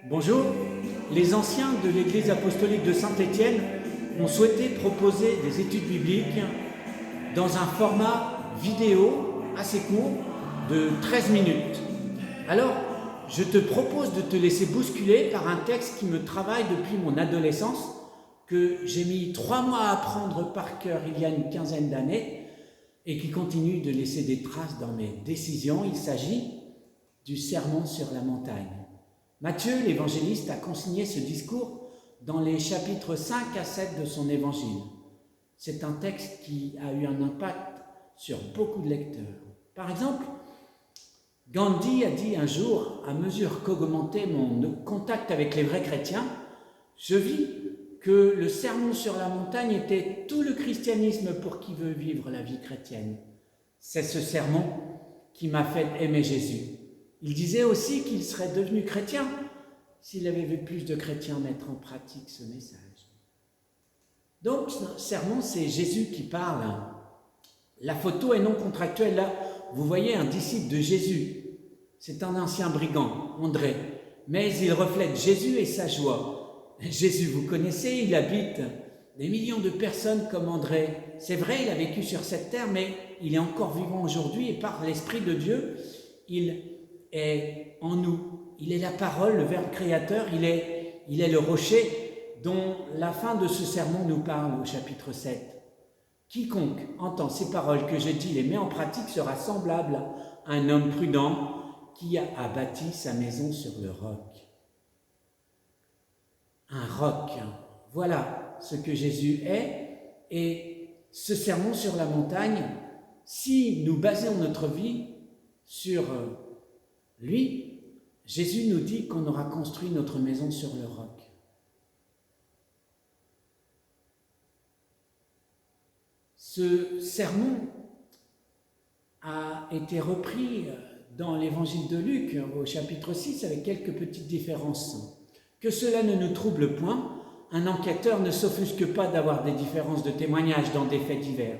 Bonjour, les anciens de l'Église apostolique de Saint-Étienne ont souhaité proposer des études bibliques dans un format vidéo assez court de 13 minutes. Alors, je te propose de te laisser bousculer par un texte qui me travaille depuis mon adolescence, que j'ai mis 3 mois à apprendre par cœur il y a une quinzaine d'années et qui continue de laisser des traces dans mes décisions. Il s'agit du Sermon sur la montagne. Matthieu, l'évangéliste, a consigné ce discours dans les chapitres 5 à 7 de son évangile. C'est un texte qui a eu un impact sur beaucoup de lecteurs. Par exemple, Gandhi a dit un jour, à mesure qu'augmentait mon contact avec les vrais chrétiens, je vis que le sermon sur la montagne était tout le christianisme pour qui veut vivre la vie chrétienne. C'est ce sermon qui m'a fait aimer Jésus. Il disait aussi qu'il serait devenu chrétien s'il avait vu plus de chrétiens mettre en pratique ce message. Donc, ce sermon, c'est Jésus qui parle. La photo est non contractuelle. Là, vous voyez un disciple de Jésus. C'est un ancien brigand, André. Mais il reflète Jésus et sa joie. Jésus, vous connaissez, il habite des millions de personnes comme André. C'est vrai, il a vécu sur cette terre, mais il est encore vivant aujourd'hui et par l'Esprit de Dieu, il est en nous. Il est la parole, le Verbe créateur, il est le rocher dont la fin de ce sermon nous parle au chapitre 7. Quiconque entend ces paroles que je dis, les met en pratique, sera semblable à un homme prudent qui a bâti sa maison sur le roc. Un roc, voilà ce que Jésus est. Et ce sermon sur la montagne, si nous basons notre vie sur lui, Jésus nous dit qu'on aura construit notre maison sur le roc. Ce sermon a été repris dans l'évangile de Luc au chapitre 6 avec quelques petites différences. Que cela ne nous trouble point, un enquêteur ne s'offusque pas d'avoir des différences de témoignages dans des faits divers.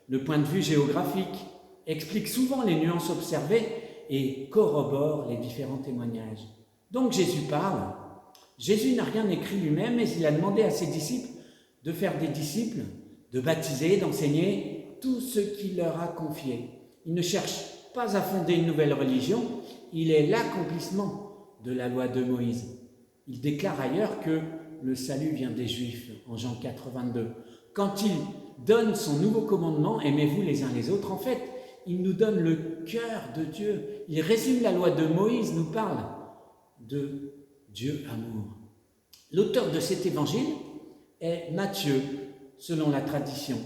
Le point de vue géographique explique souvent les nuances observées et corrobore les différents témoignages. Donc Jésus parle. Jésus n'a rien écrit lui-même, mais il a demandé à ses disciples de faire des disciples, de baptiser, d'enseigner tout ce qu'il leur a confié. Il ne cherche pas à fonder une nouvelle religion, il est l'accomplissement de la loi de Moïse. Il déclare ailleurs que le salut vient des Juifs, en Jean 4, 22. Quand il donne son nouveau commandement, aimez-vous les uns les autres, en fait, il nous donne le cœur de Dieu. Il résume la loi de Moïse, nous parle de Dieu amour. L'auteur de cet évangile est Matthieu, selon la tradition.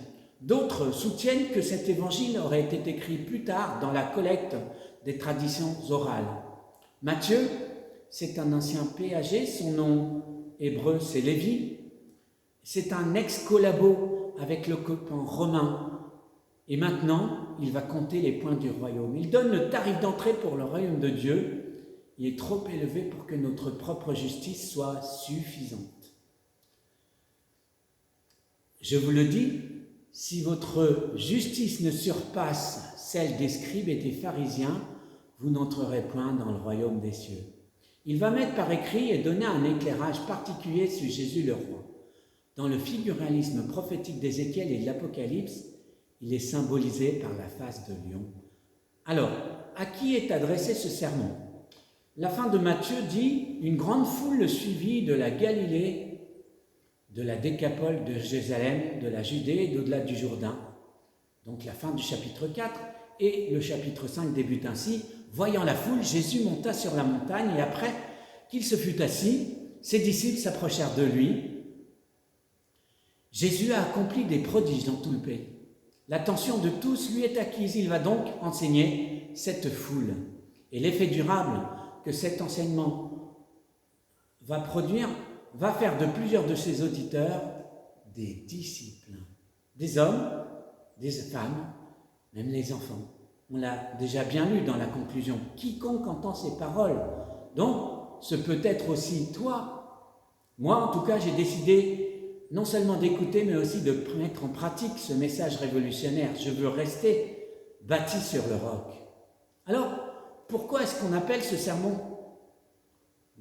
D'autres soutiennent que cet évangile aurait été écrit plus tard dans la collecte des traditions orales. Matthieu, c'est un ancien péager, son nom hébreu c'est Lévi. C'est un ex-collabo avec le copain romain. Et maintenant, il va compter les points du royaume. Il donne le tarif d'entrée pour le royaume de Dieu. Il est trop élevé pour que notre propre justice soit suffisante. Je vous le dis, si votre justice ne surpasse celle des scribes et des pharisiens, vous n'entrerez point dans le royaume des cieux. Il va mettre par écrit et donner un éclairage particulier sur Jésus le roi. Dans le figuralisme prophétique d'Ézéchiel et de l'Apocalypse, il est symbolisé par la face de lion. Alors, à qui est adressé ce sermon? La fin de Matthieu dit « Une grande foule le suivit de la Galilée, de la Décapole, de Jérusalem, de la Judée et d'au-delà du Jourdain. » Donc la fin du chapitre 4 et le chapitre 5 débute ainsi. Voyant la foule, Jésus monta sur la montagne et après qu'il se fut assis, ses disciples s'approchèrent de lui. Jésus a accompli des prodiges dans tout le pays. L'attention de tous lui est acquise. Il va donc enseigner cette foule. Et l'effet durable que cet enseignement va produire va faire de plusieurs de ses auditeurs des disciples. Des hommes, des femmes, même les enfants. On l'a déjà bien lu dans la conclusion. Quiconque entend ces paroles. Donc, ce peut être aussi toi. Moi, en tout cas, j'ai décidé non seulement d'écouter, mais aussi de mettre en pratique ce message révolutionnaire. Je veux rester bâti sur le roc. Alors, pourquoi est-ce qu'on appelle ce sermon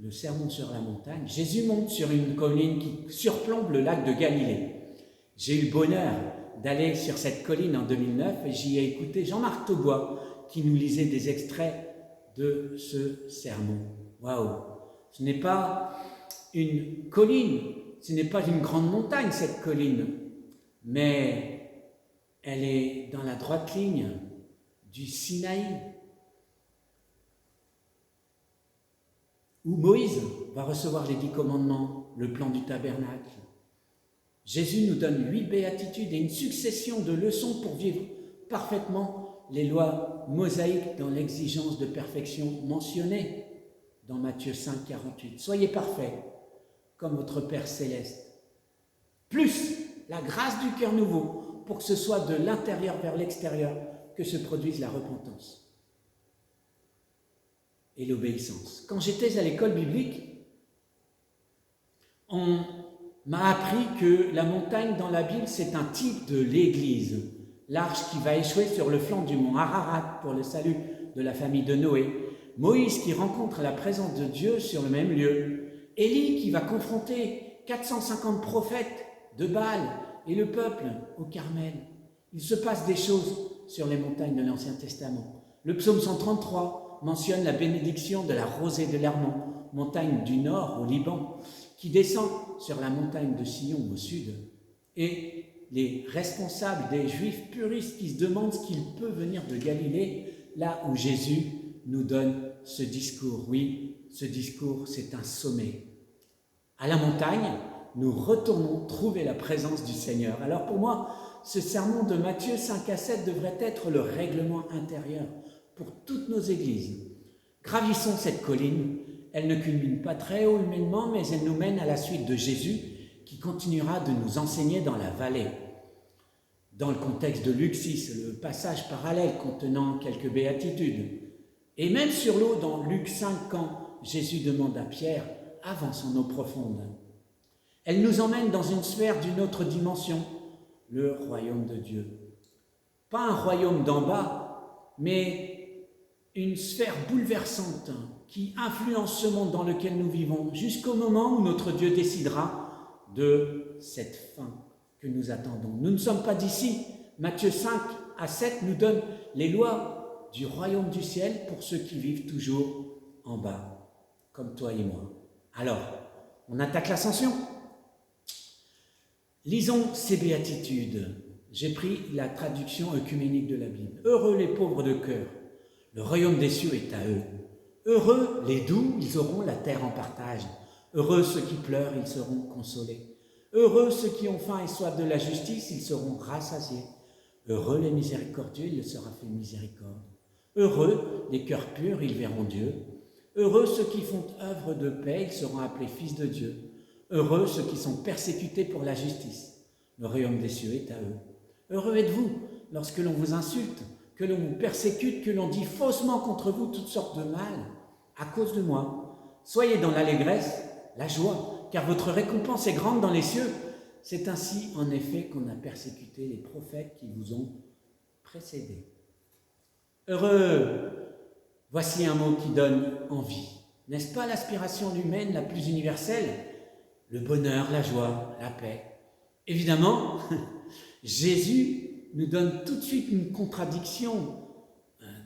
le sermon sur la montagne, Jésus monte sur une colline qui surplombe le lac de Galilée. J'ai eu le bonheur d'aller sur cette colline en 2009 et j'y ai écouté Jean-Marc Taubois qui nous lisait des extraits de ce sermon. Waouh! Ce n'est pas une colline, ce n'est pas une grande montagne cette colline, mais elle est dans la droite ligne du Sinaï, où Moïse va recevoir les 10 commandements, le plan du tabernacle. Jésus nous donne 8 béatitudes et une succession de leçons pour vivre parfaitement les lois mosaïques dans l'exigence de perfection mentionnée dans Matthieu 5, 48. Soyez parfaits comme votre Père céleste. Plus la grâce du cœur nouveau pour que ce soit de l'intérieur vers l'extérieur que se produise la repentance et l'obéissance. Quand j'étais à l'école biblique, on m'a appris que la montagne dans la Bible, c'est un type de l'Église. L'arche qui va échouer sur le flanc du mont Ararat pour le salut de la famille de Noé. Moïse qui rencontre la présence de Dieu sur le même lieu. Élie qui va confronter 450 prophètes de Baal et le peuple au Carmel. Il se passe des choses sur les montagnes de l'Ancien Testament. Le psaume 133 mentionne la bénédiction de la rosée de l'Hermon, montagne du nord au Liban, qui descend sur la montagne de Sion au sud. Et les responsables des Juifs puristes qui se demandent ce qu'il peut venir de Galilée, là où Jésus nous donne ce discours. Oui, ce discours, c'est un sommet. À la montagne, nous retournons trouver la présence du Seigneur. Alors pour moi, ce sermon de Matthieu 5 à 7 devrait être le règlement intérieur pour toutes nos églises. Gravissons cette colline. Elle ne culmine pas très haut humainement, mais elle nous mène à la suite de Jésus qui continuera de nous enseigner dans la vallée. Dans le contexte de Luc 6, le passage parallèle contenant quelques béatitudes. Et même sur l'eau dans Luc 5, quand Jésus demande à Pierre « Avance en eau profonde ». Elle nous emmène dans une sphère d'une autre dimension, le royaume de Dieu. Pas un royaume d'en bas, mais une sphère bouleversante qui influence ce monde dans lequel nous vivons jusqu'au moment où notre Dieu décidera de cette fin que nous attendons. Nous ne sommes pas d'ici. Matthieu 5 à 7 nous donne les lois du royaume du ciel pour ceux qui vivent toujours en bas, comme toi et moi. Alors, on attaque l'ascension. Lisons ces béatitudes. J'ai pris la traduction œcuménique de la Bible. Heureux les pauvres de cœur, le royaume des cieux est à eux. Heureux les doux, ils auront la terre en partage. Heureux ceux qui pleurent, ils seront consolés. Heureux ceux qui ont faim et soif de la justice, ils seront rassasiés. Heureux les miséricordieux, il leur sera fait miséricorde. Heureux les cœurs purs, ils verront Dieu. Heureux ceux qui font œuvre de paix, ils seront appelés fils de Dieu. Heureux ceux qui sont persécutés pour la justice. Le royaume des cieux est à eux. Heureux êtes-vous lorsque l'on vous insulte, que l'on vous persécute, que l'on dit faussement contre vous toutes sortes de mal à cause de moi. Soyez dans l'allégresse, la joie, car votre récompense est grande dans les cieux. C'est ainsi, en effet, qu'on a persécuté les prophètes qui vous ont précédés. Heureux, voici un mot qui donne envie. N'est-ce pas l'aspiration humaine la plus universelle? Le bonheur, la joie, la paix. Évidemment, Jésus nous donne tout de suite une contradiction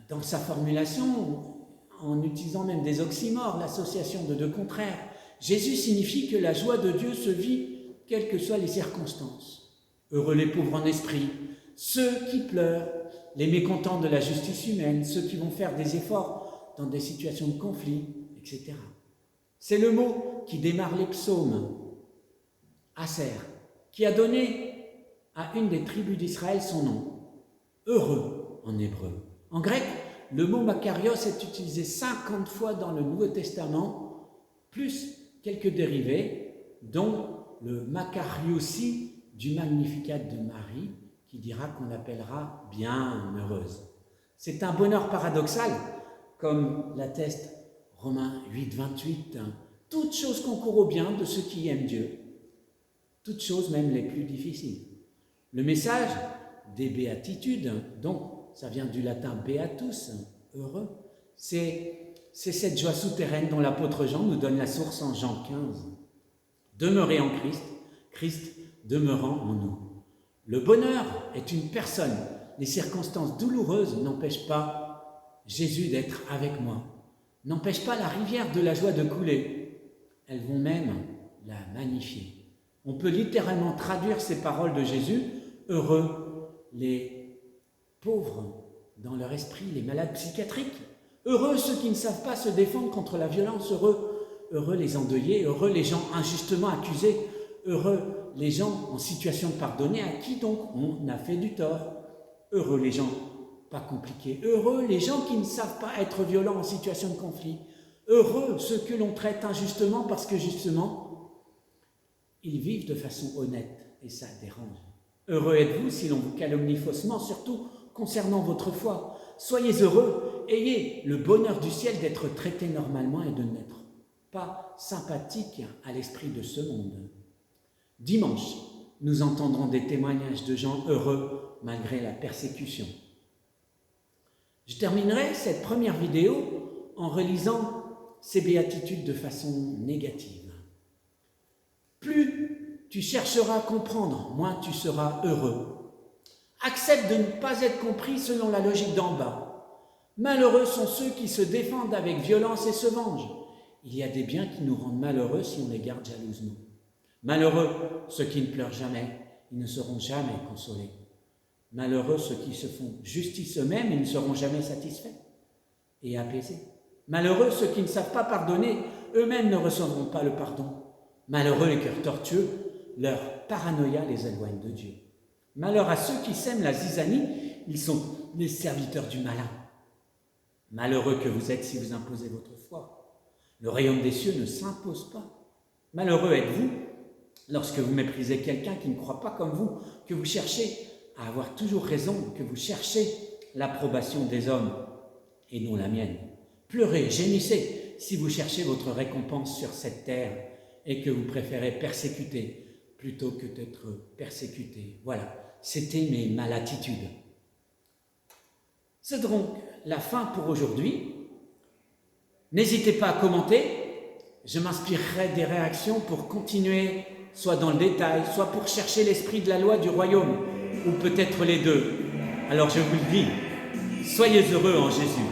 dans sa formulation, en utilisant même des oxymores, l'association de deux contraires. Jésus signifie que la joie de Dieu se vit quelles que soient les circonstances. Heureux les pauvres en esprit, ceux qui pleurent, les mécontents de la justice humaine, ceux qui vont faire des efforts dans des situations de conflit, etc. C'est le mot qui démarre les psaumes. Aser, qui a donné à une des tribus d'Israël son nom. Heureux en hébreu. En grec, le mot makarios est utilisé 50 fois dans le Nouveau Testament, plus quelques dérivés, dont le makariosi du Magnificat de Marie, qui dira qu'on l'appellera bien heureuse. C'est un bonheur paradoxal, comme l'atteste Romains 8, 28. Toutes choses concourent au bien de ceux qui aiment Dieu, toutes choses même les plus difficiles. Le message des béatitudes, donc ça vient du latin beatus, heureux, c'est c'est cette joie souterraine dont l'apôtre Jean nous donne la source en Jean 15. Demeurez en Christ, Christ demeurant en nous. Le bonheur est une personne. Les circonstances douloureuses n'empêchent pas Jésus d'être avec moi, n'empêchent pas la rivière de la joie de couler. Elles vont même la magnifier. On peut littéralement traduire ces paroles de Jésus, heureux les pauvres dans leur esprit, les malades psychiatriques, heureux ceux qui ne savent pas se défendre contre la violence, heureux les endeuillés, heureux les gens injustement accusés, heureux les gens en situation de pardonner à qui donc on a fait du tort, heureux les gens pas compliqués, heureux les gens qui ne savent pas être violents en situation de conflit, heureux ceux que l'on traite injustement parce que justement, ils vivent de façon honnête et ça dérange. Heureux êtes-vous si l'on vous calomnie faussement, surtout concernant votre foi. Soyez heureux, ayez le bonheur du ciel d'être traité normalement et de n'être pas sympathique à l'esprit de ce monde. Dimanche, nous entendrons des témoignages de gens heureux malgré la persécution. Je terminerai cette première vidéo en relisant ces béatitudes de façon négative. Plus tu chercheras à comprendre, moins tu seras heureux. Accepte de ne pas être compris selon la logique d'en bas. Malheureux sont ceux qui se défendent avec violence et se vengent. Il y a des biens qui nous rendent malheureux si on les garde jalousement. Malheureux ceux qui ne pleurent jamais, ils ne seront jamais consolés. Malheureux ceux qui se font justice eux-mêmes, ils ne seront jamais satisfaits et apaisés. Malheureux ceux qui ne savent pas pardonner, eux-mêmes ne recevront pas le pardon. Malheureux les cœurs tortueux, leur paranoïa les éloigne de Dieu. Malheur à ceux qui sèment la zizanie, ils sont les serviteurs du malin. Malheureux que vous êtes si vous imposez votre foi. Le royaume des cieux ne s'impose pas. Malheureux êtes-vous lorsque vous méprisez quelqu'un qui ne croit pas comme vous, que vous cherchez à avoir toujours raison, que vous cherchez l'approbation des hommes et non la mienne. Pleurez, gémissez si vous cherchez votre récompense sur cette terre et que vous préférez persécuter plutôt que d'être persécuté. Voilà, c'était mes malatitudes. C'est donc la fin pour aujourd'hui. N'hésitez pas à commenter. Je m'inspirerai des réactions pour continuer, soit dans le détail, soit pour chercher l'esprit de la loi du royaume, ou peut-être les deux. Alors je vous le dis, soyez heureux en Jésus.